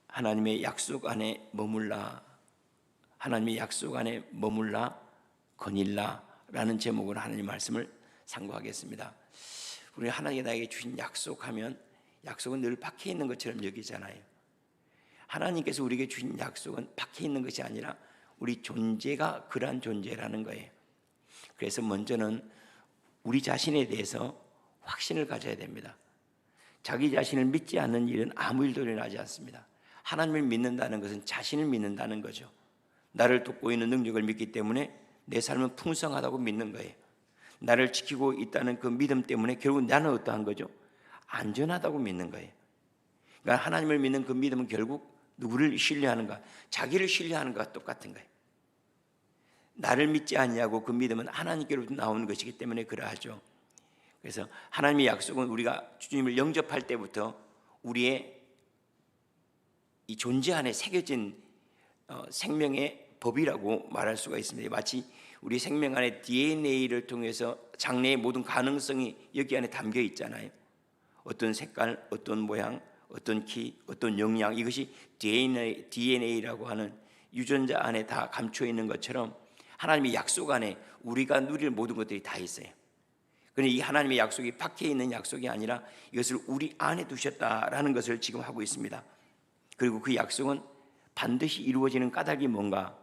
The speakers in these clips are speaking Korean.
하나님의 약속 안에 머물라, 하나님의 약속 안에 머물라 거닐라라는 제목으로 하나님 말씀을 상고하겠습니다. 우리 하나님이 나에게 주신 약속하면 약속은 늘 박혀 있는 것처럼 여기잖아요. 하나님께서 우리에게 주신 약속은 박혀 있는 것이 아니라 우리 존재가 그러한 존재라는 거예요. 그래서 먼저는 우리 자신에 대해서 확신을 가져야 됩니다. 자기 자신을 믿지 않는 일은 아무 일도 일어나지 않습니다. 하나님을 믿는다는 것은 자신을 믿는다는 거죠. 나를 돕고 있는 능력을 믿기 때문에 내 삶은 풍성하다고 믿는 거예요. 나를 지키고 있다는 그 믿음 때문에 결국 나는 어떠한 거죠? 안전하다고 믿는 거예요. 그러니까 하나님을 믿는 그 믿음은 결국 누구를 신뢰하는가? 자기를 신뢰하는가 똑같은 거예요. 나를 믿지 않냐고 그 믿음은 하나님께로부터 나오는 것이기 때문에 그러하죠. 그래서 하나님의 약속은 우리가 주님을 영접할 때부터 우리의 이 존재 안에 새겨진 생명의 법이라고 말할 수가 있습니다. 마치 우리 생명 안에 DNA를 통해서 장래의 모든 가능성이 여기 안에 담겨 있잖아요. 어떤 색깔, 어떤 모양, 어떤 키, 어떤 영양, 이것이 DNA라고 하는 유전자 안에 다 감춰 있는 것처럼 하나님의 약속 안에 우리가 누릴 모든 것들이 다 있어요. 그런데 이 하나님의 약속이 밖에 있는 약속이 아니라 이것을 우리 안에 두셨다라는 것을 지금 하고 있습니다. 그리고 그 약속은 반드시 이루어지는 까닭이 뭔가?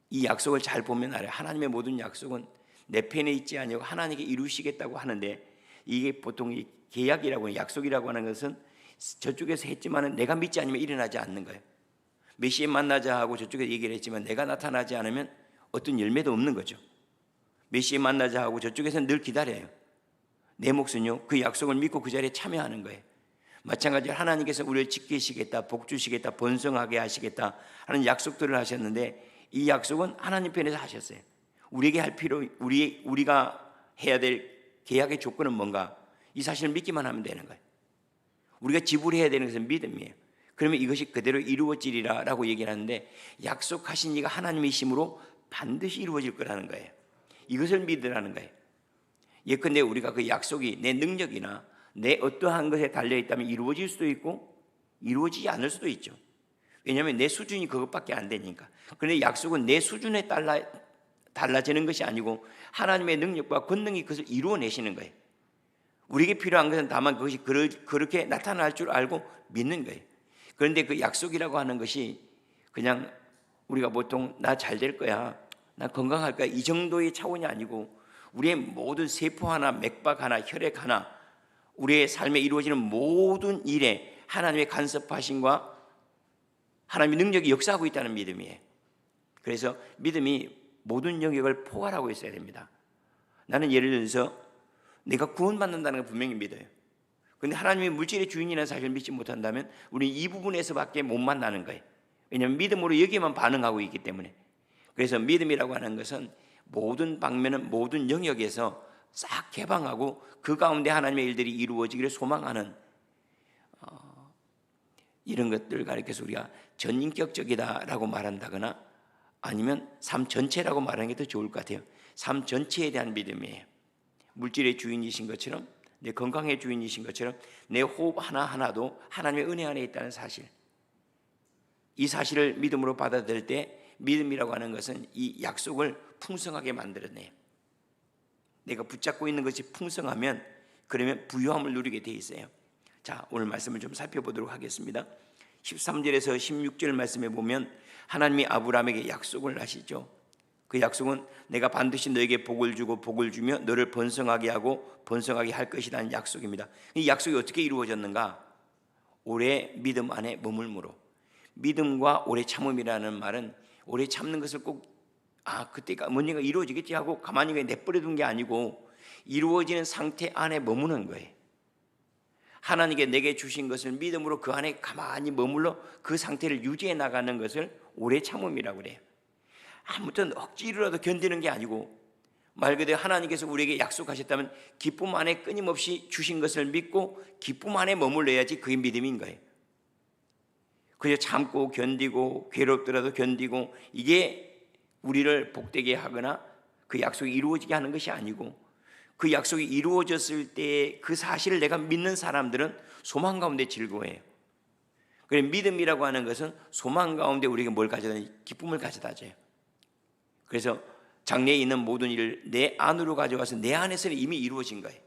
이 약속을 잘 보면 알아요. 하나님의 모든 약속은 내 편에 있지 아니고 하나님께 이루시겠다고 하는데, 이게 보통 이 계약이라고 약속이라고 하는 것은 저쪽에서 했지만 내가 믿지 않으면 일어나지 않는 거예요. 메시아 만나자 하고 저쪽에서 얘기를 했지만 내가 나타나지 않으면 어떤 열매도 없는 거죠. 메시아 만나자 하고 저쪽에서는 늘 기다려요. 내 몫은요, 그 약속을 믿고 그 자리에 참여하는 거예요. 마찬가지로 하나님께서 우리를 지키시겠다, 복 주시겠다, 번성하게 하시겠다 하는 약속들을 하셨는데, 이 약속은 하나님 편에서 하셨어요. 우리에게 할 필요, 우리가 해야 될 계약의 조건은 뭔가? 이 사실을 믿기만 하면 되는 거예요. 우리가 지불해야 되는 것은 믿음이에요. 그러면 이것이 그대로 이루어지리라 라고 얘기를 하는데, 약속하신 이가 하나님이심으로 반드시 이루어질 거라는 거예요. 이것을 믿으라는 거예요. 예컨대 우리가 그 약속이 내 능력이나 내 어떠한 것에 달려있다면 이루어질 수도 있고 이루어지지 않을 수도 있죠. 왜냐하면 내 수준이 그것밖에 안 되니까. 그런데 약속은 내 수준에 달라지는 것이 아니고 하나님의 능력과 권능이 그것을 이루어내시는 거예요. 우리에게 필요한 것은 다만 그것이 그렇게 나타날 줄 알고 믿는 거예요. 그런데 그 약속이라고 하는 것이 그냥 우리가 보통 나 잘 될 거야, 나 건강할 거야, 이 정도의 차원이 아니고 우리의 모든 세포 하나, 맥박 하나, 혈액 하나, 우리의 삶에 이루어지는 모든 일에 하나님의 간섭하심과 하나님의 능력이 역사하고 있다는 믿음이에요. 그래서 믿음이 모든 영역을 포괄하고 있어야 됩니다. 나는 예를 들어서 내가 구원받는다는 걸 분명히 믿어요. 그런데 하나님의 물질의 주인이라는 사실을 믿지 못한다면 우리 이 부분에서밖에 못 만나는 거예요. 왜냐하면 믿음으로 여기에만 반응하고 있기 때문에. 그래서 믿음이라고 하는 것은 모든 방면은 모든 영역에서 싹 개방하고 그 가운데 하나님의 일들이 이루어지기를 소망하는 이런 것들 가리켜서 우리가 전인격적이다라고 말한다거나 아니면 삶 전체라고 말하는 게 더 좋을 것 같아요. 삶 전체에 대한 믿음이에요. 물질의 주인이신 것처럼, 내 건강의 주인이신 것처럼 내 호흡 하나하나도 하나님의 은혜 안에 있다는 사실, 이 사실을 믿음으로 받아들일 때 믿음이라고 하는 것은 이 약속을 풍성하게 만들어내요. 내가 붙잡고 있는 것이 풍성하면 그러면 부유함을 누리게 돼 있어요. 자, 오늘 말씀을 좀 살펴보도록 하겠습니다. 13절에서 16절 말씀에 보면 하나님이 아브라함에게 약속을 하시죠. 그 약속은 내가 반드시 너에게 복을 주고 복을 주며 너를 번성하게 하고 번성하게 할 것이라는 약속입니다. 이 약속이 어떻게 이루어졌는가? 오래 믿음 안에 머물므로. 믿음과 오래 참음이라는 말은 오래 참는 것을 꼭 그때가 뭔가 이루어지겠지 하고 가만히 내버려둔 게 아니고 이루어지는 상태 안에 머무는 거예요. 하나님께 내게 주신 것을 믿음으로 그 안에 가만히 머물러 그 상태를 유지해 나가는 것을 오래 참음이라고 그래요. 아무튼 억지로라도 견디는 게 아니고 말 그대로 하나님께서 우리에게 약속하셨다면 기쁨 안에 끊임없이 주신 것을 믿고 기쁨 안에 머물러야지 그게 믿음인 거예요. 그저 참고 견디고 괴롭더라도 견디고 이게 우리를 복되게 하거나 그 약속이 이루어지게 하는 것이 아니고, 그 약속이 이루어졌을 때 그 사실을 내가 믿는 사람들은 소망 가운데 즐거워해요. 그래 믿음이라고 하는 것은 소망 가운데 우리에게 뭘 가져다 기쁨을 가져다 줘요. 그래서 장래에 있는 모든 일을 내 안으로 가져와서 내 안에서는 이미 이루어진 거예요.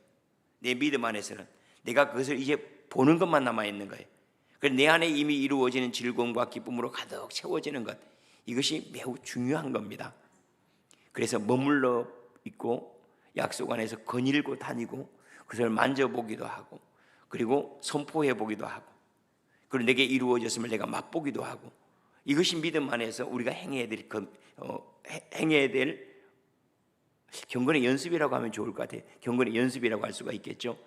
내 믿음 안에서는 내가 그것을 이제 보는 것만 남아 있는 거예요. 그래서 내 안에 이미 이루어지는 즐거움과 기쁨으로 가득 채워지는 것, 이것이 매우 중요한 겁니다. 그래서 머물러 있고 약속 안에서 거닐고 다니고 그것을 만져보기도 하고 그리고 선포해 보기도 하고 그리고 내게 이루어졌음을 내가 맛보기도 하고, 이것이 믿음 안에서 우리가 행해야 될 경건의 연습이라고 하면 좋을 것 같아요. 경건의 연습이라고 할 수가 있겠죠.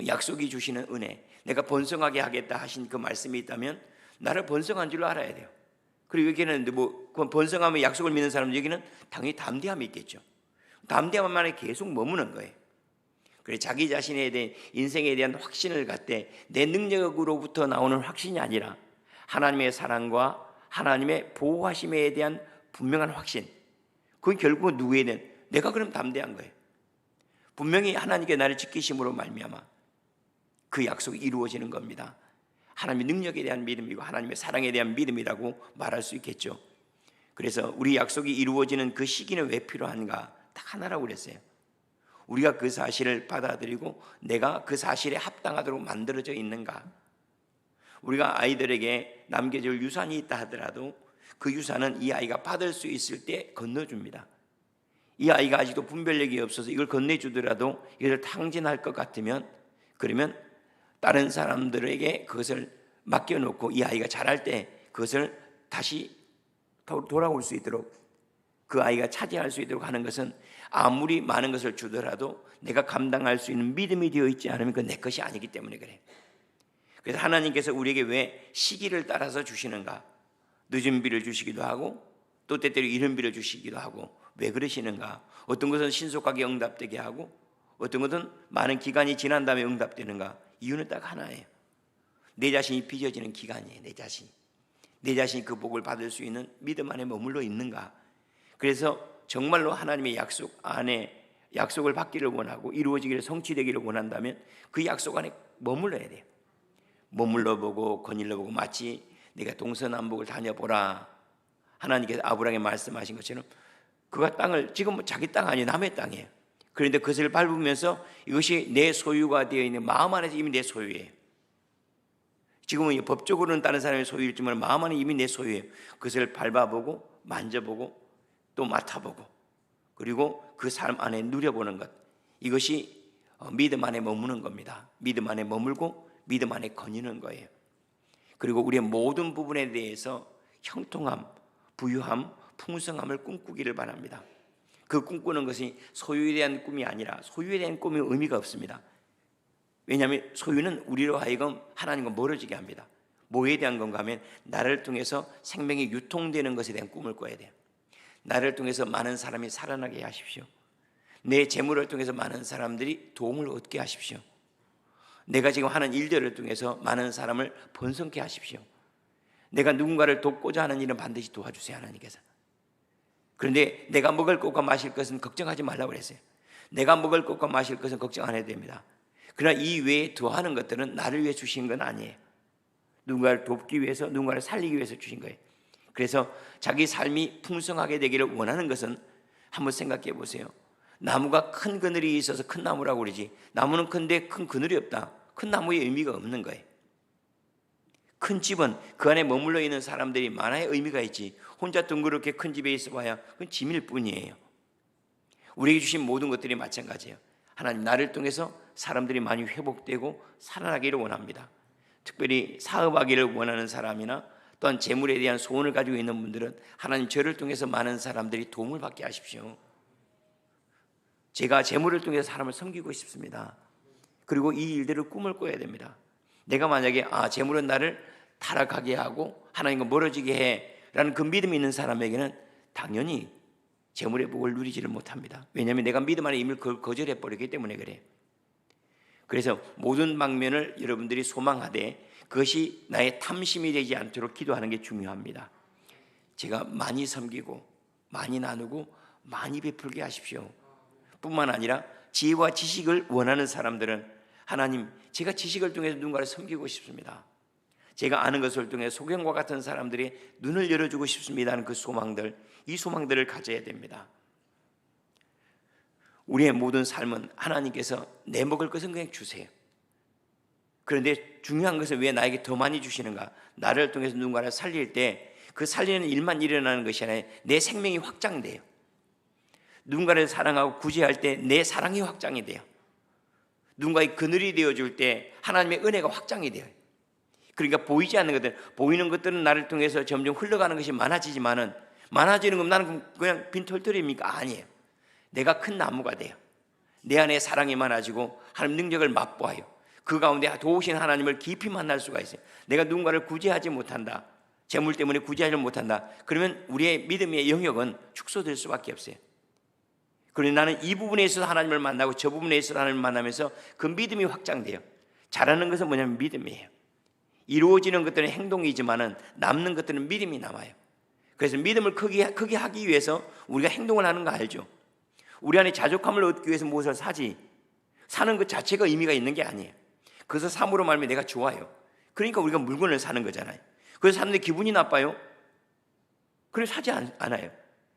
약속이 주시는 은혜, 내가 번성하게 하겠다 하신 그 말씀이 있다면 나를 번성한 줄로 알아야 돼요. 그리고 여기는 번성하면 약속을 믿는 사람, 여기는 당연히 담대함이 있겠죠. 담대함 안에 계속 머무는 거예요. 그래 자기 자신에 대한 인생에 대한 확신을 갖되 내 능력으로부터 나오는 확신이 아니라 하나님의 사랑과 하나님의 보호하심에 대한 분명한 확신, 그건 결국은 누구에 대한, 내가 그럼 담대한 거예요. 분명히 하나님께 나를 지키심으로 말미암아 그 약속이 이루어지는 겁니다. 하나님의 능력에 대한 믿음이고 하나님의 사랑에 대한 믿음이라고 말할 수 있겠죠. 그래서 우리 약속이 이루어지는 그 시기는 왜 필요한가? 딱 하나라고 그랬어요. 우리가 그 사실을 받아들이고 내가 그 사실에 합당하도록 만들어져 있는가. 우리가 아이들에게 남겨줄 유산이 있다 하더라도 그 유산은 이 아이가 받을 수 있을 때 건너줍니다. 이 아이가 아직도 분별력이 없어서 이걸 건네주더라도 이걸 탕진할 것 같으면, 그러면 다른 사람들에게 그것을 맡겨놓고 이 아이가 자랄 때 그것을 다시 돌아올 수 있도록, 그 아이가 차지할 수 있도록 하는 것은 아무리 많은 것을 주더라도 내가 감당할 수 있는 믿음이 되어 있지 않으면 그건 내 것이 아니기 때문에 그래요. 그래서 하나님께서 우리에게 왜 시기를 따라서 주시는가? 늦은 비를 주시기도 하고 또 때때로 이른 비를 주시기도 하고, 왜 그러시는가? 어떤 것은 신속하게 응답되게 하고 어떤 것은 많은 기간이 지난 다음에 응답되는가? 이유는 딱 하나예요. 내 자신이 빚어지는 기간이에요. 내 자신이 그 복을 받을 수 있는 믿음 안에 머물러 있는가? 그래서 정말로 하나님의 약속 안에 약속을 받기를 원하고 이루어지기를, 성취되기를 원한다면 그 약속 안에 머물러야 돼요. 머물러 보고 거닐러 보고, 마치 내가 동서남북을 다녀보라, 하나님께서 아브라함에게 말씀하신 것처럼 그가 땅을, 지금 자기 땅 아니에요. 남의 땅이에요. 그런데 그것을 밟으면서 이것이 내 소유가 되어 있는 마음 안에서 이미 내 소유예요. 지금은 법적으로는 다른 사람의 소유일지만 마음 안에 이미 내 소유예요. 그것을 밟아보고 만져보고 또 맡아보고 그리고 그 삶 안에 누려보는 것, 이것이 믿음 안에 머무는 겁니다. 믿음 안에 머물고 믿음 안에 거니는 거예요. 그리고 우리의 모든 부분에 대해서 형통함, 부유함, 풍성함을 꿈꾸기를 바랍니다. 그 꿈꾸는 것이 소유에 대한 꿈이 아니라, 소유에 대한 꿈이 의미가 없습니다. 왜냐하면 소유는 우리로 하여금 하나님과 멀어지게 합니다. 뭐에 대한 건가 하면 나를 통해서 생명이 유통되는 것에 대한 꿈을 꿔야 돼요. 나를 통해서 많은 사람이 살아나게 하십시오. 내 재물을 통해서 많은 사람들이 도움을 얻게 하십시오. 내가 지금 하는 일들을 통해서 많은 사람을 번성케 하십시오. 내가 누군가를 돕고자 하는 일은 반드시 도와주세요, 하나님께서. 그런데 내가 먹을 것과 마실 것은 걱정하지 말라고 그랬어요. 내가 먹을 것과 마실 것은 걱정 안 해도 됩니다. 그러나 이 외에 더하는 것들은 나를 위해 주신 건 아니에요. 누군가를 돕기 위해서, 누군가를 살리기 위해서 주신 거예요. 그래서 자기 삶이 풍성하게 되기를 원하는 것은, 한번 생각해 보세요. 나무가 큰 그늘이 있어서 큰 나무라고 그러지, 나무는 큰데 큰 그늘이 없다, 큰 나무의 의미가 없는 거예요. 큰 집은 그 안에 머물러 있는 사람들이 많아야 의미가 있지, 혼자 둥그렇게 큰 집에 있어 봐야 그건 짐일 뿐이에요. 우리에게 주신 모든 것들이 마찬가지예요. 하나님, 나를 통해서 사람들이 많이 회복되고 살아나기를 원합니다. 특별히 사업하기를 원하는 사람이나 또한 재물에 대한 소원을 가지고 있는 분들은 하나님, 저를 통해서 많은 사람들이 도움을 받게 하십시오. 제가 재물을 통해서 사람을 섬기고 싶습니다. 그리고 이 일들을 꿈을 꿔야 됩니다. 내가 만약에 재물은 나를 타락하게 하고 하나님과 멀어지게 해 라는 그 믿음이 있는 사람에게는 당연히 재물의 복을 누리지를 못합니다. 왜냐하면 내가 믿음 안에 이미 거절해 버리기 때문에 그래요. 그래서 모든 방면을 여러분들이 소망하되 그것이 나의 탐심이 되지 않도록 기도하는 게 중요합니다. 제가 많이 섬기고 많이 나누고 많이 베풀게 하십시오. 뿐만 아니라 지혜와 지식을 원하는 사람들은, 하나님, 제가 지식을 통해서 누군가를 섬기고 싶습니다. 제가 아는 것을 통해 소경과 같은 사람들이 눈을 열어주고 싶습니다 하는 그 소망들, 이 소망들을 가져야 됩니다. 우리의 모든 삶은 하나님께서 내 먹을 것은 그냥 주세요. 그런데 중요한 것은 왜 나에게 더 많이 주시는가? 나를 통해서 누군가를 살릴 때 그 살리는 일만 일어나는 것이 아니라 내 생명이 확장돼요. 누군가를 사랑하고 구제할 때 내 사랑이 확장이 돼요. 누군가의 그늘이 되어줄 때 하나님의 은혜가 확장이 돼요. 그러니까 보이지 않는 것들, 보이는 것들은 나를 통해서 점점 흘러가는 것이 많아지지만은, 많아지는 건 나는 그냥 빈털터리입니까? 아니에요. 내가 큰 나무가 돼요. 내 안에 사랑이 많아지고 하나님 능력을 맛보아요. 그 가운데 도우신 하나님을 깊이 만날 수가 있어요. 내가 누군가를 구제하지 못한다, 재물 때문에 구제하지 못한다, 그러면 우리의 믿음의 영역은 축소될 수밖에 없어요. 그런데 나는 이 부분에 있어서 하나님을 만나고 저 부분에 있어서 하나님을 만나면서 그 믿음이 확장돼요. 잘하는 것은 뭐냐면 믿음이에요. 이루어지는 것들은 행동이지만은 남는 것들은 믿음이 남아요. 그래서 믿음을 크게 하기 위해서 우리가 행동을 하는 거 알죠? 우리 안에 자족함을 얻기 위해서 무엇을 사지, 사는 것 자체가 의미가 있는 게 아니에요. 그래서 삶으로 말하면 내가 좋아요. 그러니까 우리가 물건을 사는 거잖아요. 그래서 사는데 기분이 나빠요? 그래서 사지 않아요.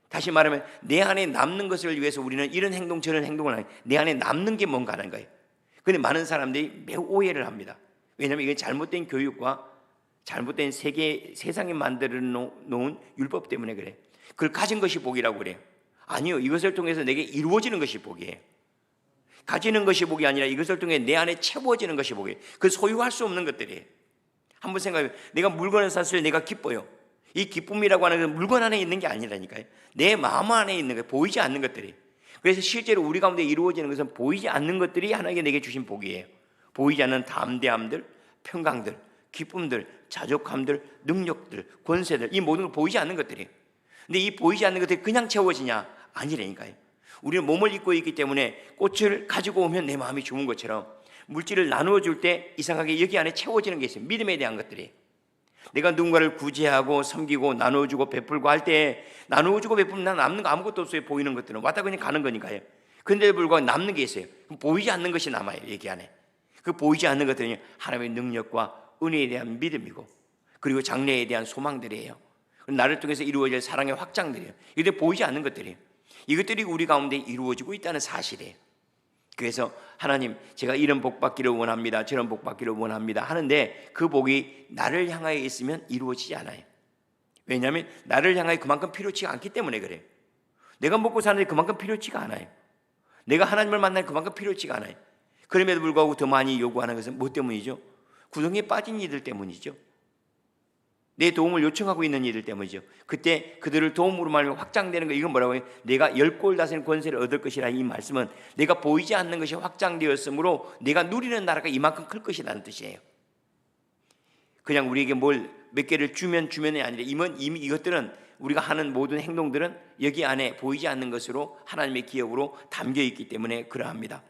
다시 말하면 내 안에 남는 것을 위해서 우리는 이런 행동 저런 행동을 하는, 내 안에 남는 게 뭔가 하는 거예요. 그런데 많은 사람들이 매우 오해를 합니다. 왜냐하면 이건 잘못된 교육과 잘못된 세상에 만들어 놓은 율법 때문에 그래. 그걸 가진 것이 복이라고 그래요. 아니요, 이것을 통해서 내게 이루어지는 것이 복이에요. 가지는 것이 복이 아니라 이것을 통해 내 안에 채워지는 것이 복이에요. 그 소유할 수 없는 것들이에요. 한번 생각해요. 내가 물건을 샀을 때 내가 기뻐요. 이 기쁨이라고 하는 건 물건 안에 있는 게 아니라니까요. 내 마음 안에 있는 거예요. 보이지 않는 것들이. 그래서 실제로 우리 가운데 이루어지는 것은 보이지 않는 것들이 하나님께 내게 주신 복이에요. 보이지 않는 담대함들, 평강들, 기쁨들, 자족함들, 능력들, 권세들, 이 모든 걸 보이지 않는 것들이에요. 근데 이 보이지 않는 것들이 그냥 채워지냐? 아니라니까요. 우리는 몸을 입고 있기 때문에 꽃을 가지고 오면 내 마음이 좋은 것처럼 물질을 나누어 줄 때 이상하게 여기 안에 채워지는 게 있어요. 믿음에 대한 것들이. 내가 누군가를 구제하고 섬기고 나누어주고 베풀고 할 때, 나누어주고 베풀면 난 남는 거 아무것도 없어요. 보이는 것들은 왔다 그냥 가는 거니까요. 그런데 불구하고 남는 게 있어요. 보이지 않는 것이 남아요. 여기 안에. 그 보이지 않는 것들은 하나님의 능력과 은혜에 대한 믿음이고, 그리고 장래에 대한 소망들이에요. 나를 통해서 이루어질 사랑의 확장들이에요. 이게 보이지 않는 것들이에요. 이것들이 우리 가운데 이루어지고 있다는 사실이에요. 그래서 하나님, 제가 이런 복 받기를 원합니다, 저런 복 받기를 원합니다 하는데 그 복이 나를 향하여 있으면 이루어지지 않아요. 왜냐하면 나를 향하여 그만큼 필요치가 않기 때문에 그래요. 내가 먹고 사는데 그만큼 필요치가 않아요. 내가 하나님을 만나면 그만큼 필요치가 않아요. 그럼에도 불구하고 더 많이 요구하는 것은 무엇 때문이죠? 구덩이에 빠진 이들 때문이죠. 내 도움을 요청하고 있는 이들 때문이죠. 그때 그들을 도움으로 말하면 확장되는 거, 이건 뭐라고 해요? 내가 10골 다스리는 권세를 얻을 것이라. 이 말씀은 내가 보이지 않는 것이 확장되었으므로 내가 누리는 나라가 이만큼 클 것이라는 뜻이에요. 그냥 우리에게 뭘 몇 개를 주면이 아니라 이미 이것들은, 우리가 하는 모든 행동들은 여기 안에 보이지 않는 것으로 하나님의 기업으로 담겨 있기 때문에 그러합니다.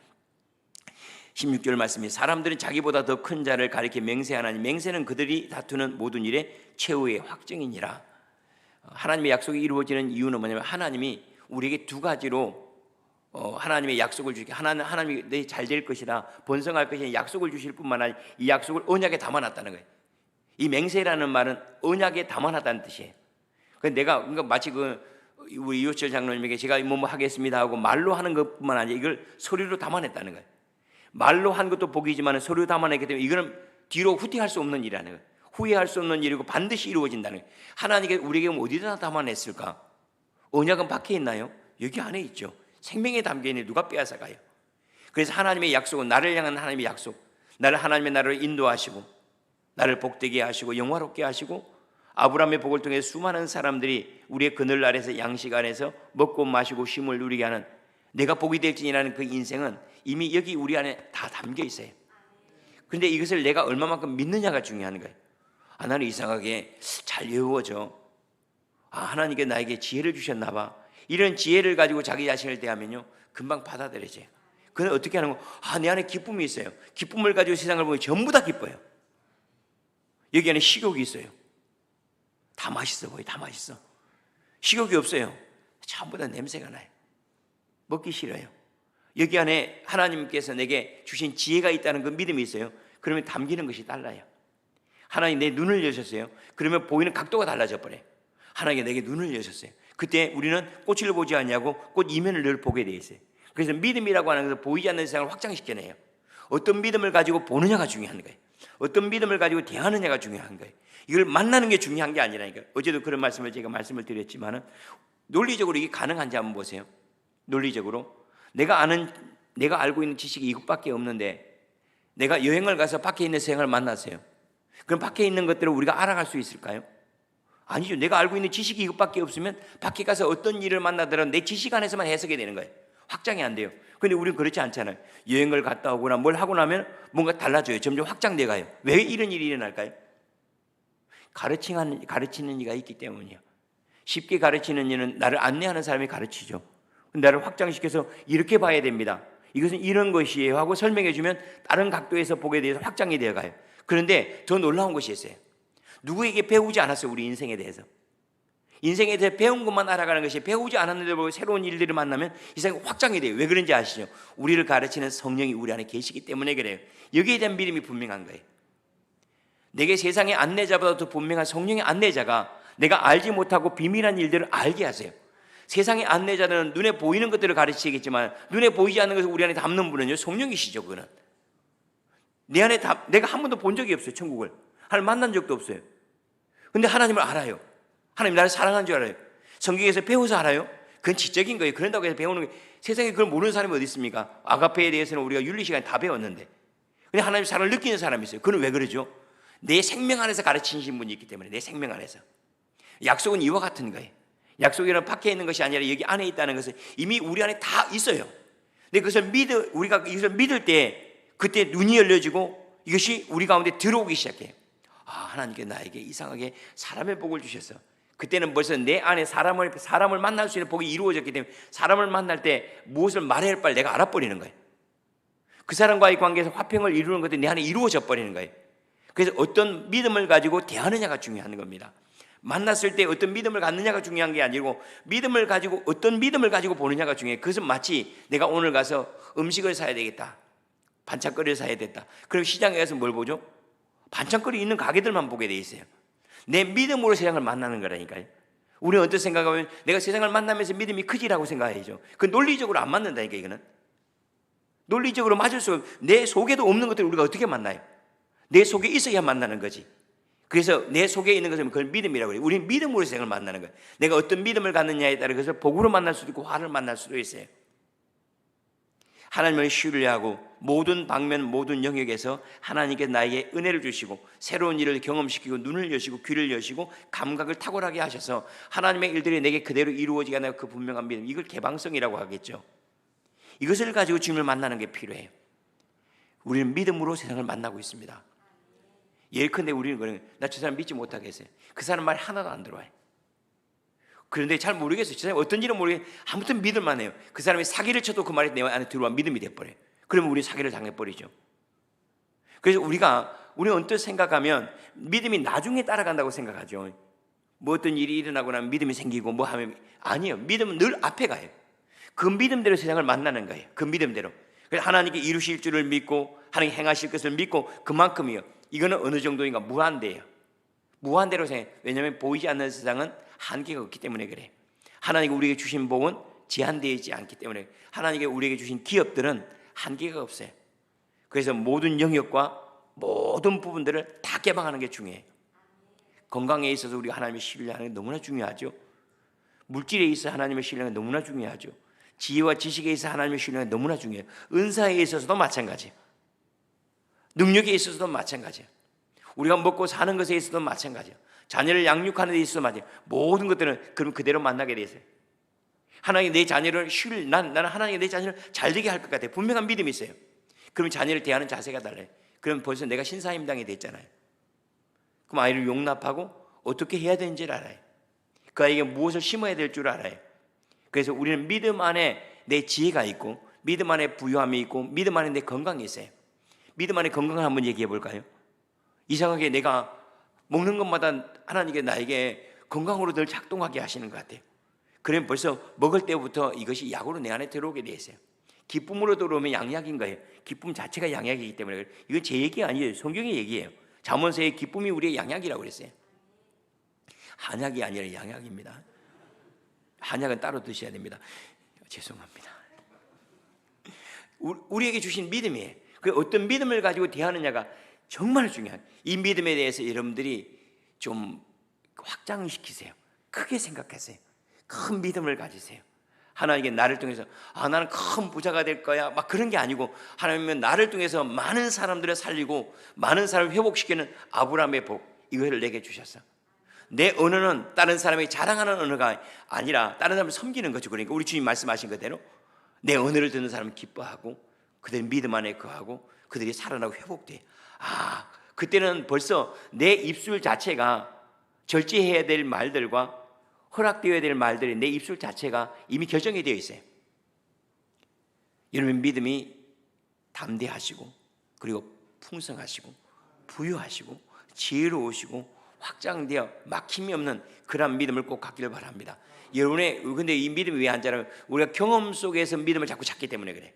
16절 말씀이, 사람들은 자기보다 더 큰 자를 가리켜 맹세하나니 맹세는 그들이 다투는 모든 일의 최후의 확정이니라. 하나님의 약속이 이루어지는 이유는 뭐냐면, 하나님이 우리에게 두 가지로 하나님의 약속을 주시게, 하나님이 내 잘 될 것이다, 번성할 것이다 약속을 주실 뿐만 아니라 이 약속을 언약에 담아놨다는 거예요. 이 맹세라는 말은 언약에 담아놨다는 뜻이에요. 그러니까 마치 우리 이호철 장로님에게 제가 뭐뭐 하겠습니다 하고 말로 하는 것뿐만 아니라 이걸 서류로 담아냈다는 거예요. 말로 한 것도 복이지만 서류 담아내기 때문에 이거는 뒤로 후퇴할 수 없는 일이라는 거예요. 후회할 수 없는 일이고 반드시 이루어진다는 거예요. 하나님께 우리에게 어디다 담아냈을까? 언약은 밖에 있나요? 여기 안에 있죠. 생명에 담겨 있는, 누가 빼앗아가요? 그래서 하나님의 약속은, 나를 향한 하나님의 약속, 나를 하나님의 나라로 인도하시고 나를 복되게 하시고 영화롭게 하시고 아브라함의 복을 통해 수많은 사람들이 우리의 그늘 아래서 양식 안에서 먹고 마시고 쉼을 누리게 하는, 내가 복이 될지니라는 그 인생은 이미 여기 우리 안에 다 담겨 있어요. 그런데 이것을 내가 얼마만큼 믿느냐가 중요한 거예요. 나는 이상하게 잘 외워져. 하나님께 나에게 지혜를 주셨나 봐. 이런 지혜를 가지고 자기 자신을 대하면요, 금방 받아들여져요. 그는 어떻게 하는 거? 내 안에 기쁨이 있어요. 기쁨을 가지고 세상을 보면 전부 다 기뻐요. 여기 안에 식욕이 있어요. 다 맛있어 보여. 다 맛있어. 식욕이 없어요. 전부 다 냄새가 나요. 먹기 싫어요. 여기 안에 하나님께서 내게 주신 지혜가 있다는 그 믿음이 있어요. 그러면 담기는 것이 달라요. 하나님 내 눈을 여셨어요. 그러면 보이는 각도가 달라져 버려요. 하나님이 내게 눈을 여셨어요. 그때 우리는 꽃을 보지 않냐고 꽃 이면을 늘 보게 돼 있어요. 그래서 믿음이라고 하는 것은 보이지 않는 세상을 확장시켜내요. 어떤 믿음을 가지고 보느냐가 중요한 거예요. 어떤 믿음을 가지고 대하느냐가 중요한 거예요. 이걸 만나는 게 중요한 게 아니라니까요. 어제도 그런 말씀을 제가 말씀을 드렸지만은 논리적으로 이게 가능한지 한번 보세요. 논리적으로 내가 알고 있는 지식이 이것밖에 없는데 내가 여행을 가서 밖에 있는 세상을 만났어요. 그럼 밖에 있는 것들을 우리가 알아갈 수 있을까요? 아니죠. 내가 알고 있는 지식이 이것밖에 없으면 밖에 가서 어떤 일을 만나더라도 내 지식 안에서만 해석이 되는 거예요. 확장이 안 돼요. 그런데 우리는 그렇지 않잖아요. 여행을 갔다 오거나 뭘 하고 나면 뭔가 달라져요. 점점 확장돼 가요. 왜 이런 일이 일어날까요? 가르치는 이가 있기 때문이에요. 쉽게 가르치는 이는 나를 안내하는 사람이 가르치죠. 나를 확장시켜서 이렇게 봐야 됩니다. 이것은 이런 것이에요 하고 설명해 주면 다른 각도에서 보게 돼서 확장이 되어 가요. 그런데 더 놀라운 것이 있어요. 누구에게 배우지 않았어요. 우리 인생에 대해서. 인생에 대해 배운 것만 알아가는 것이 배우지 않았는데도 새로운 일들을 만나면 인생이 확장이 돼요. 왜 그런지 아시죠? 우리를 가르치는 성령이 우리 안에 계시기 때문에 그래요. 여기에 대한 믿음이 분명한 거예요. 내게 세상의 안내자보다 더 분명한 성령의 안내자가 내가 알지 못하고 비밀한 일들을 알게 하세요. 세상의 안내자는 눈에 보이는 것들을 가르치겠지만 눈에 보이지 않는 것을 우리 안에 담는 분은요 성령이시죠. 그는 내 안에 내가 한 번도 본 적이 없어요. 천국을 하나님 만난 적도 없어요. 근데 하나님을 알아요. 하나님 나를 사랑하는 줄 알아요. 성경에서 배워서 알아요. 그건 지적인 거예요. 그런다고 해서 배우는 게 세상에 그걸 모르는 사람이 어디 있습니까? 아가페에 대해서는 우리가 윤리 시간에 다 배웠는데 근데 하나님 사랑을 느끼는 사람이 있어요. 그는 왜 그러죠? 내 생명 안에서 가르치신 분이 있기 때문에 내 생명 안에서. 약속은 이와 같은 거예요. 약속이란 밖에 있는 것이 아니라 여기 안에 있다는 것은 이미 우리 안에 다 있어요. 근데 그것을 우리가 이것을 믿을 때 그때 눈이 열려지고 이것이 우리 가운데 들어오기 시작해요. 아, 하나님께 나에게 이상하게 사람의 복을 주셔서 그때는 벌써 내 안에 사람을 만날 수 있는 복이 이루어졌기 때문에 사람을 만날 때 무엇을 말해야 할 바를 내가 알아버리는 거예요. 그 사람과의 관계에서 화평을 이루는 것들이 내 안에 이루어져 버리는 거예요. 그래서 어떤 믿음을 가지고 대하느냐가 중요한 겁니다. 만났을 때 어떤 믿음을 갖느냐가 중요한 게 아니고 믿음을 가지고 어떤 믿음을 가지고 보느냐가 중요해요. 그것은 마치 내가 오늘 가서 음식을 사야 되겠다. 반찬거리를 사야 됐다. 그럼 시장에 가서 뭘 보죠? 반찬거리 있는 가게들만 보게 돼 있어요. 내 믿음으로 세상을 만나는 거라니까요. 우리는 어떤 생각하면 내가 세상을 만나면서 믿음이 크지라고 생각해야죠. 그 논리적으로 안 맞는다니까. 이거는 논리적으로 맞을 수 없어요. 내 속에도 없는 것들을 우리가 어떻게 만나요? 내 속에 있어야 만나는 거지. 그래서 내 속에 있는 것은 그걸 믿음이라고 해요. 우리는 믿음으로 세상을 만나는 거예요. 내가 어떤 믿음을 갖느냐에 따라 그것을 복으로 만날 수도 있고 화를 만날 수도 있어요. 하나님을 신뢰하고 모든 방면 모든 영역에서 하나님께 나에게 은혜를 주시고 새로운 일을 경험시키고 눈을 여시고 귀를 여시고 감각을 탁월하게 하셔서 하나님의 일들이 내게 그대로 이루어지게 하는 그 분명한 믿음, 이걸 개방성이라고 하겠죠. 이것을 가지고 주님을 만나는 게 필요해요. 우리는 믿음으로 세상을 만나고 있습니다. 예컨대 우리는 그런 나 저 사람 믿지 못하겠어요. 그 사람 말이 하나도 안 들어와요. 그런데 잘 모르겠어요. 저 사람이 어떤지는 모르겠어요. 아무튼 믿을만 해요. 그 사람이 사기를 쳐도 그 말이 내 안에 들어와 믿음이 돼버려요. 그러면 우리 사기를 당해버리죠. 그래서 우리는 언뜻 생각하면 믿음이 나중에 따라간다고 생각하죠. 뭐 어떤 일이 일어나고 나면 믿음이 생기고 뭐 하면 아니에요. 믿음은 늘 앞에 가요. 그 믿음대로 세상을 만나는 거예요. 그 믿음대로. 그래서 하나님께 이루실 줄을 믿고 하나님 행하실 것을 믿고 그만큼이요. 이거는 어느 정도인가 무한대예요. 무한대로 생각해요. 왜냐하면 보이지 않는 세상은 한계가 없기 때문에 그래요. 하나님이 우리에게 주신 복은 제한되지 않기 때문에 하나님이 우리에게 주신 기업들은 한계가 없어요. 그래서 모든 영역과 모든 부분들을 다 개방하는 게 중요해요. 건강에 있어서 우리가 하나님을 신뢰하는 게 너무나 중요하죠. 물질에 있어서 하나님을 신뢰하는 게 너무나 중요하죠. 지혜와 지식에 있어서 하나님을 신뢰하는 게 너무나 중요해요. 은사에 있어서도 마찬가지예요. 능력에 있어서도 마찬가지예요. 우리가 먹고 사는 것에 있어서도 마찬가지예요. 자녀를 양육하는 데 있어서 마찬가지예요. 모든 것들은 그럼 그대로 만나게 돼 있어요. 하나님이 내 자녀를 나는 하나님이 내 자녀를 잘 되게 할 것 같아요. 분명한 믿음이 있어요. 그럼 자녀를 대하는 자세가 달라요. 그럼 벌써 내가 신사임당이 됐잖아요. 그럼 아이를 용납하고 어떻게 해야 되는지를 알아요. 그 아이에게 무엇을 심어야 될 줄 알아요. 그래서 우리는 믿음 안에 내 지혜가 있고 믿음 안에 부유함이 있고 믿음 안에 내 건강이 있어요. 믿음 안에 건강을 한번 얘기해 볼까요? 이상하게 내가 먹는 것마다 하나님께 나에게 건강으로 늘 작동하게 하시는 것 같아요. 그러면 벌써 먹을 때부터 이것이 약으로 내 안에 들어오게 돼 있어요. 기쁨으로 들어오면 양약인 거예요. 기쁨 자체가 양약이기 때문에 이건 제 얘기가 아니에요. 성경의 얘기예요. 잠언서의 기쁨이 우리의 양약이라고 그랬어요. 한약이 아니라 양약입니다. 한약은 따로 드셔야 됩니다. 죄송합니다. 우리에게 주신 믿음이에요. 그 어떤 믿음을 가지고 대하느냐가 정말 중요해요. 이 믿음에 대해서 여러분들이 좀 확장시키세요. 크게 생각하세요. 큰 믿음을 가지세요. 하나님께 나를 통해서 나는 큰 부자가 될 거야 막 그런 게 아니고, 하나님은 나를 통해서 많은 사람들을 살리고 많은 사람을 회복시키는 아브라함의 복, 이거를 내게 주셨어. 내 언어는 다른 사람이 자랑하는 언어가 아니라 다른 사람을 섬기는 거죠. 그러니까 우리 주님 말씀하신 그대로 내 언어를 듣는 사람은 기뻐하고 그들의 믿음 안에 거하고 그들이 살아나고 회복돼. 그때는 벌써 내 입술 자체가 절제해야 될 말들과 허락되어야 될 말들이 내 입술 자체가 이미 결정이 되어 있어요. 여러분 믿음이 담대하시고 그리고 풍성하시고 부유하시고 지혜로우시고 확장되어 막힘이 없는 그런 믿음을 꼭 갖기를 바랍니다. 여러분의 근데 이 믿음이 왜 안 자라면 우리가 경험 속에서 믿음을 자꾸 찾기 때문에 그래.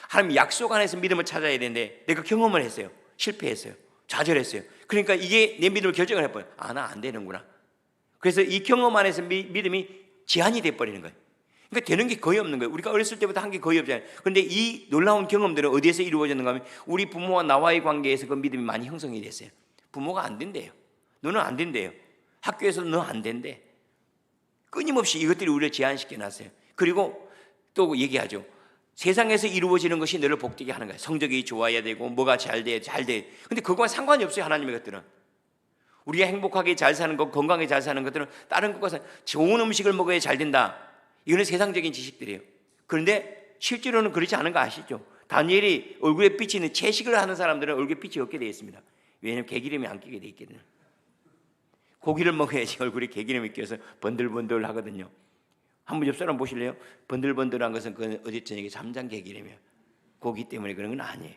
하나님 약속 안에서 믿음을 찾아야 되는데 내가 경험을 했어요. 실패했어요. 좌절했어요. 그러니까 이게 내 믿음을 결정을 해버려요. 나 안 되는구나. 그래서 이 경험 안에서 믿음이 제한이 돼버리는 거예요. 그러니까 되는 게 거의 없는 거예요. 우리가 어렸을 때부터 한 게 거의 없잖아요. 그런데 이 놀라운 경험들은 어디에서 이루어졌는가 하면 우리 부모와 나와의 관계에서 그 믿음이 많이 형성이 됐어요. 부모가 안 된대요. 너는 안 된대요. 학교에서 너 안 된대. 끊임없이 이것들이 우리를 제한시켜 놨어요. 그리고 또 얘기하죠. 세상에서 이루어지는 것이 너를 복되게 하는 거예요. 성적이 좋아야 되고 뭐가 잘 돼. 근데 그거와 상관이 없어요. 하나님의 것들은. 우리가 행복하게 잘 사는 것, 건강하게 잘 사는 것들은 다른 것과 좋은 음식을 먹어야 잘 된다. 이거는 세상적인 지식들이에요. 그런데 실제로는 그렇지 않은 거 아시죠? 다니엘이 얼굴에 비치는 채식을 하는 사람들은 얼굴에 빛이 없게 되어 있습니다. 왜냐하면 개기름이 안 끼게 되어 있거든요. 고기를 먹어야지 얼굴에 개기름이 껴서 번들번들 하거든요. 한번 옆 사람 보실래요? 번들번들한 것은 그 어제 저녁에 잠잔 개기름이에요. 고기 때문에 그런 건 아니에요.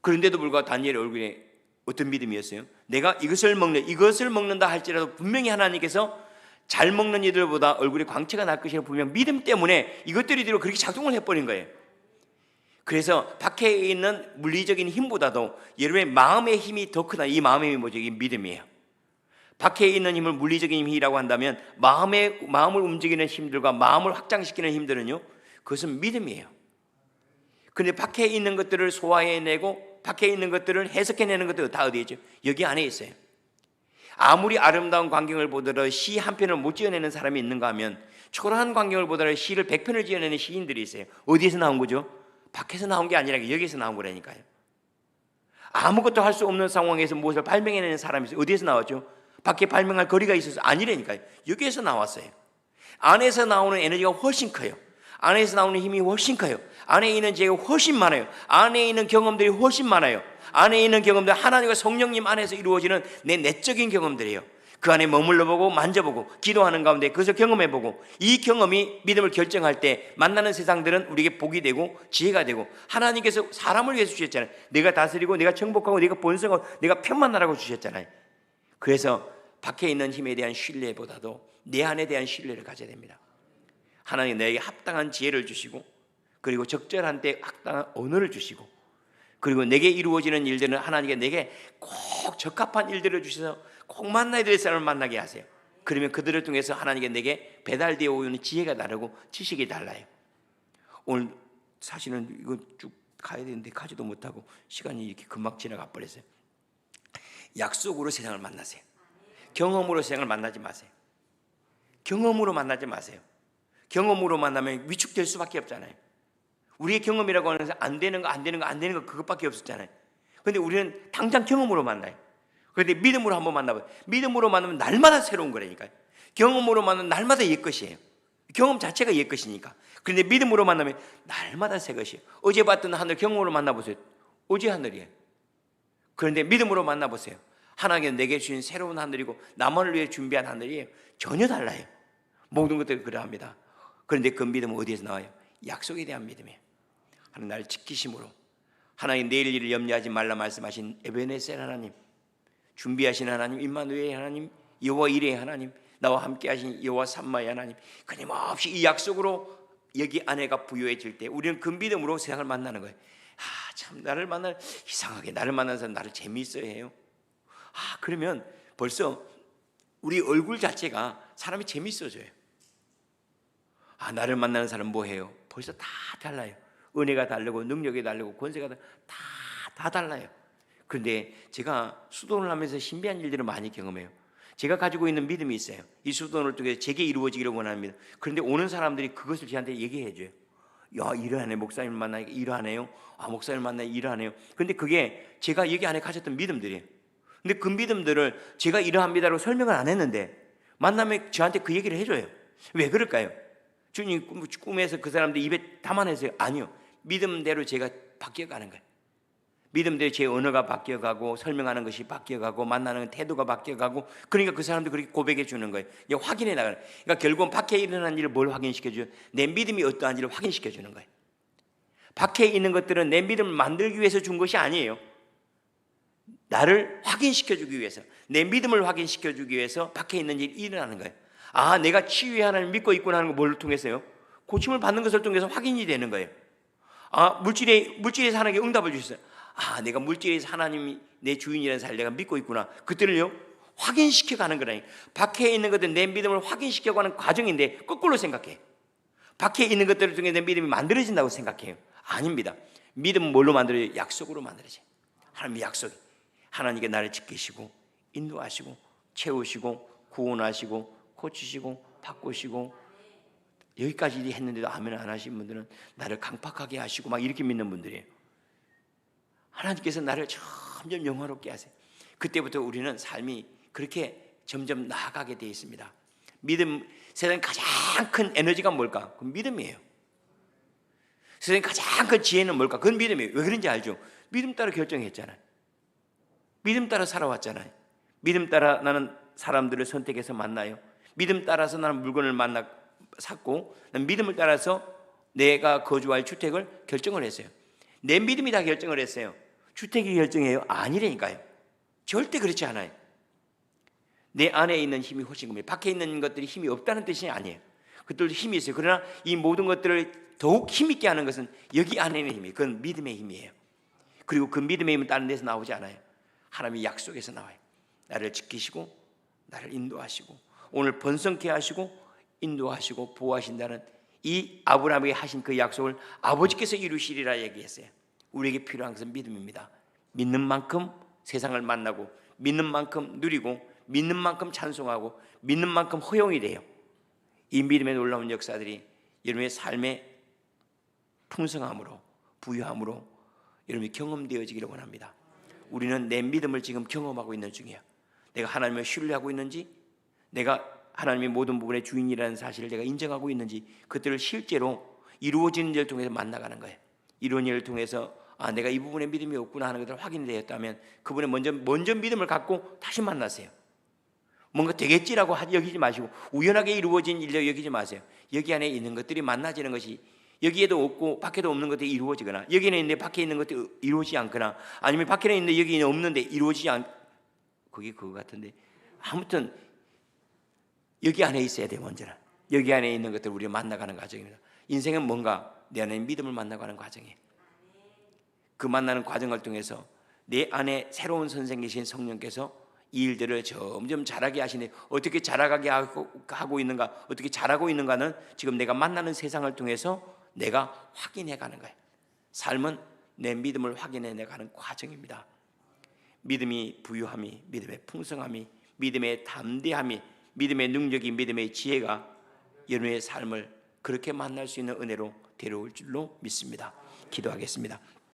그런데도 불구하고 다니엘의 얼굴에 어떤 믿음이었어요? 내가 이것을 먹는다 할지라도 분명히 하나님께서 잘 먹는 이들보다 얼굴에 광채가 날 것이라고 분명 믿음 때문에 이것들이 뒤로 그렇게 작동을 해버린 거예요. 그래서 밖에 있는 물리적인 힘보다도 여러분의 마음의 힘이 더 크다. 이 마음의 힘이 뭐죠? 이게 믿음이에요. 밖에 있는 힘을 물리적인 힘이라고 한다면 마음을 움직이는 힘들과 마음을 확장시키는 힘들은요, 그것은 믿음이에요. 그런데 밖에 있는 것들을 소화해내고 밖에 있는 것들을 해석해내는 것도 다 어디에 있죠? 여기 안에 있어요. 아무리 아름다운 광경을 보더라도 시 한 편을 못 지어내는 사람이 있는가 하면 초라한 광경을 보더라도 시를 100편을 지어내는 시인들이 있어요. 어디에서 나온 거죠? 밖에서 나온 게 아니라 여기에서 나온 거라니까요. 아무것도 할 수 없는 상황에서 무엇을 발명해내는 사람이 있어요. 어디에서 나왔죠? 밖에 발명할 거리가 있어서 아니라니까요. 여기에서 나왔어요. 안에서 나오는 에너지가 훨씬 커요. 안에서 나오는 힘이 훨씬 커요. 안에 있는 지혜가 훨씬 많아요. 안에 있는 경험들이 훨씬 많아요. 안에 있는 경험들, 하나님과 성령님 안에서 이루어지는 내 내적인 경험들이에요. 그 안에 머물러보고 만져보고 기도하는 가운데 그것을 경험해보고, 이 경험이 믿음을 결정할 때 만나는 세상들은 우리에게 복이 되고 지혜가 되고, 하나님께서 사람을 위해서 주셨잖아요. 내가 다스리고 내가 정복하고 내가 번성하고 내가 편만하라고 주셨잖아요. 그래서 밖에 있는 힘에 대한 신뢰보다도 내 안에 대한 신뢰를 가져야 됩니다. 하나님 내게 합당한 지혜를 주시고, 그리고 적절한 때 합당한 언어를 주시고, 그리고 내게 이루어지는 일들은 하나님께 내게 꼭 적합한 일들을 주셔서 꼭 만나야 될 사람을 만나게 하세요. 그러면 그들을 통해서 하나님께 내게 배달되어 오는 지혜가 다르고 지식이 달라요. 오늘 사실은 이거 쭉 가야 되는데 가지도 못하고 시간이 이렇게 금방 지나가 버렸어요. 약속으로 세상을 만나세요. 경험으로 세상을 만나지 마세요. 경험으로 만나지 마세요. 경험으로 만나면 위축될 수밖에 없잖아요. 우리의 경험이라고 하는 것은 안 되는 거 그것밖에 없었잖아요. 그런데 우리는 당장 경험으로 만나요. 그런데 믿음으로 한번 만나봐요. 믿음으로 만나면 날마다 새로운 거라니까요. 경험으로 만나면 날마다 옛 것이에요. 경험 자체가 옛 것이니까. 그런데 믿음으로 만나면 날마다 새 것이에요. 어제 봤던 하늘 경험으로 만나보세요. 어제 하늘이에요. 그런데 믿음으로 만나보세요. 하나님께서 내게 주신 새로운 하늘이고 나만을 위해 준비한 하늘이에요. 전혀 달라요. 모든 것들이 그러합니다. 그런데 그 믿음은 어디에서 나와요? 약속에 대한 믿음이에요. 하나님 나를 지키심으로, 하나님 내일 일을 염려하지 말라 말씀하신 에베네셀 하나님, 준비하신 하나님, 임마누엘 하나님, 여호와 이레 하나님, 나와 함께 하신 여호와 삼마의 하나님, 끊임없이 이 약속으로 여기 안에가 부유해질 때 우리는 그 믿음으로 세상을 만나는 거예요. 참 나를 만날 이상하게 나를 만나는 사람 나를 재미있어 해요. 그러면 벌써 우리 얼굴 자체가 사람이 재미있어져요. 나를 만나는 사람 뭐 해요? 벌써 다 달라요. 은혜가 다르고 능력이 다르고 권세가 다 달라요. 그런데 제가 수도원을 하면서 신비한 일들을 많이 경험해요. 제가 가지고 있는 믿음이 있어요. 이 수도원을 통해서 제게 이루어지기를 원합니다. 그런데 오는 사람들이 그것을 저한테 얘기해 줘요. 야, 이러하네. 목사님 만나니까 이러하네요. 목사님 만나니까 이러하네요. 그런데 그게 제가 여기 안에 가졌던 믿음들이에요. 근데 그 믿음들을 제가 이러합니다라고 설명을 안 했는데 만나면 저한테 그 얘기를 해줘요. 왜 그럴까요? 주님 꿈에서 그 사람들 입에 담아내세요. 아니요. 믿음대로 제가 바뀌어가는 거예요. 믿음대로 제 언어가 바뀌어가고 설명하는 것이 바뀌어가고 만나는 태도가 바뀌어가고 그러니까 그 사람도 그렇게 고백해 주는 거예요. 확인해 나가는. 그러니까 결국은 밖에 일어난 일을 뭘 확인시켜 줘요? 내 믿음이 어떠한지를 확인시켜 주는 거예요. 밖에 있는 것들은 내 믿음을 만들기 위해서 준 것이 아니에요. 나를 확인시켜 주기 위해서, 내 믿음을 확인시켜 주기 위해서 밖에 있는 일이 일어나는 거예요. 내가 치유의 하나님을 믿고 있구나 하는 거 뭘 통해서요? 고침을 받는 것을 통해서 확인이 되는 거예요. 물질에서 하나님께 응답을 주셨어요. 내가 물질에서 하나님이 내 주인이라는 사실을 내가 믿고 있구나. 그때를요 확인시켜가는 거라니. 밖에 있는 것들 내 믿음을 확인시켜가는 과정인데 거꾸로 생각해. 밖에 있는 것들을 통해 내 믿음이 만들어진다고 생각해요. 아닙니다. 믿음은 뭘로 만들어져요? 약속으로 만들어져요. 하나님의 약속이. 하나님께 나를 지키시고 인도하시고 채우시고 구원하시고 고치시고 바꾸시고 여기까지 했는데도 아멘 안 하신 분들은 나를 강팍하게 하시고 막 이렇게 믿는 분들이에요. 하나님께서 나를 점점 영화롭게 하세요. 그때부터 우리는 삶이 그렇게 점점 나아가게 되어 있습니다. 믿음, 세상에 가장 큰 에너지가 뭘까? 그건 믿음이에요. 세상에 가장 큰 지혜는 뭘까? 그건 믿음이에요. 왜 그런지 알죠? 믿음 따라 결정했잖아요. 믿음 따라 살아왔잖아요. 믿음 따라 나는 사람들을 선택해서 만나요. 믿음 따라서 나는 물건을 샀고 난 믿음을 따라서 내가 거주할 주택을 결정을 했어요. 내 믿음이 다 결정을 했어요. 주택이 결정해요? 아니라니까요. 절대 그렇지 않아요. 내 안에 있는 힘이 훨씬 큽니다. 밖에 있는 것들이 힘이 없다는 뜻이 아니에요. 그들도 힘이 있어요. 그러나 이 모든 것들을 더욱 힘있게 하는 것은 여기 안에 있는 힘이에요. 그건 믿음의 힘이에요. 그리고 그 믿음의 힘은 다른 데서 나오지 않아요. 하나님의 약속에서 나와요. 나를 지키시고 나를 인도하시고 오늘 번성케 하시고 인도하시고 보호하신다는 이 아브라함에게 하신 그 약속을 아버지께서 이루시리라 얘기했어요. 우리에게 필요한 것은 믿음입니다. 믿는 만큼 세상을 만나고 믿는 만큼 누리고 믿는 만큼 찬송하고 믿는 만큼 허용이 돼요. 이 믿음의 놀라운 역사들이 여러분의 삶의 풍성함으로 부유함으로 여러분이 경험되어지기를 원합니다. 우리는 내 믿음을 지금 경험하고 있는 중이에요. 내가 하나님을 신뢰하고 있는지, 내가 하나님의 모든 부분의 주인이라는 사실을 내가 인정하고 있는지, 그들을 실제로 이루어지는 일을 통해서 만나가는 거예요. 이런 일을 통해서 내가 이 부분에 믿음이 없구나 하는 것을 확인이 되었다면 그분의 먼저 믿음을 갖고 다시 만나세요. 뭔가 되겠지라고 여기지 마시고 우연하게 이루어진 일로 여기지 마세요. 여기 안에 있는 것들이 만나지는 것이 여기에도 없고 밖에도 없는 것들이 이루어지거나 여기는 있는데 밖에 있는 것들이 이루어지지 않거나 아니면 밖에는 있는데 여기는 없는데 이루어지지 않 그게 그거 같은데 아무튼 여기 안에 있어야 돼요. 먼저는 여기 안에 있는 것들을 우리가 만나가는 과정입니다. 인생은 뭔가 내 안에 믿음을 만나가는 과정이에요. 그 만나는 과정을 통해서 내 안에 새로운 선생이신 성령께서 이 일들을 점점 자라게 하시네. 어떻게 자라가게 하고 있는가, 어떻게 자라고 있는가는 지금 내가 만나는 세상을 통해서 내가 확인해 가는 거예요. 삶은 내 믿음을 확인해 내가는 과정입니다. 믿음이 부유함이, 믿음의 풍성함이, 믿음의 담대함이, 믿음의 능력이, 믿음의 지혜가 여러분의 삶을 그렇게 만날 수 있는 은혜로 데려올 줄로 믿습니다. 기도하겠습니다.